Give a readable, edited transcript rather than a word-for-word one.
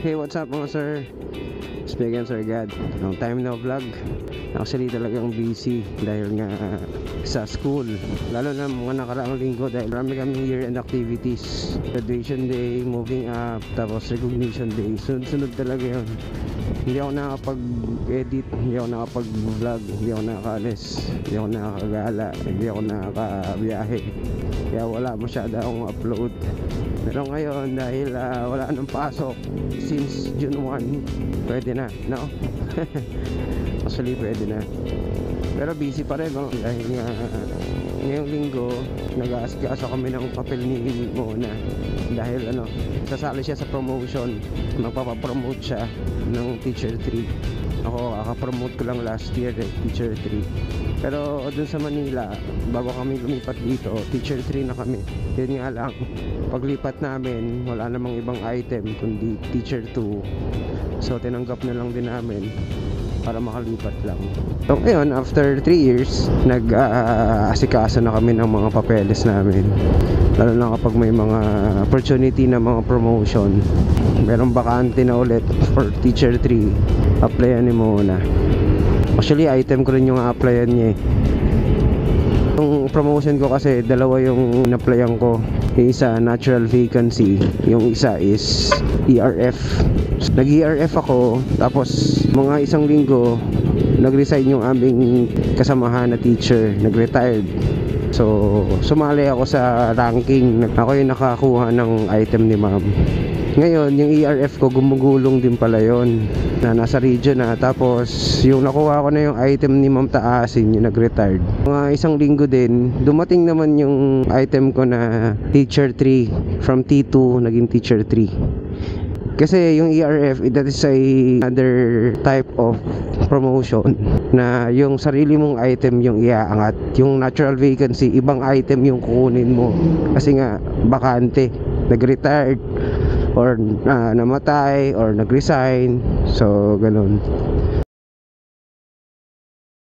Hey, what's up mga sir? Speaking Sir God. Long time no vlog. Actually talagang busy dahil nga sa school. Lalo na mga nakaraang linggo dahil marami kaming year-end activities. Graduation day, moving up, tapos recognition day. Sunod-sunod talaga yun. Hindi ako nakapag-edit, hindi ako nakapag-vlog, hindi ako nakakaalis, hindi ako nakakagala, hindi ako nakakabiyahe. Kaya wala masyado akong upload. Pero ngayon dahil wala nang pasok since June 1, pwede na, no? Actually pwede na. Pero busy pa rin, no? Dahil nga ngayong linggo nag-aasikaso kami ng papel ni Mona. Dahil sasali siya sa promotion. Magpapapromote siya ng Teacher 3. Ako, kaka-promote ko lang last year Teacher 3. Pero dun sa Manila, bago kami lumipat dito, Teacher 3 na kami. Yun nga lang, paglipat namin, wala namang ibang item kundi Teacher 2. So tinanggap na lang din namin para makalipat lang. So ngayon, after 3 years, nag-asikaso na kami ng mga papeles namin. Lalo na kapag may mga opportunity na mga promotion. Merong bakante na ulit for Teacher 3. Applyan ni Mona. Actually, item ko rin yung applyan niya eh. Yung promotion ko kasi dalawa yung in-applyan ko. Yung isa natural vacancy, yung isa is ERF. Nag-ERF ako, tapos mga isang linggo nag-resign yung aming kasamahan na teacher, nag-retired. So sumali ako sa ranking, ako yung nakakuha ng item ni ma'am. Ngayon yung ERF ko gumugulong din pala yon, na nasa region na. Tapos yung nakuha ko na yung item ni Ma'am Taasin, yung nag-retired. Mga isang linggo din dumating naman yung item ko na Teacher 3. From T2 naging Teacher 3. Kasi yung ERF, that is another type of promotion na yung sarili mong item yung iaangat. Yung natural vacancy, ibang item yung kukunin mo. Kasi nga bakante, nag-retired or namatay or nag-resign. So ganun.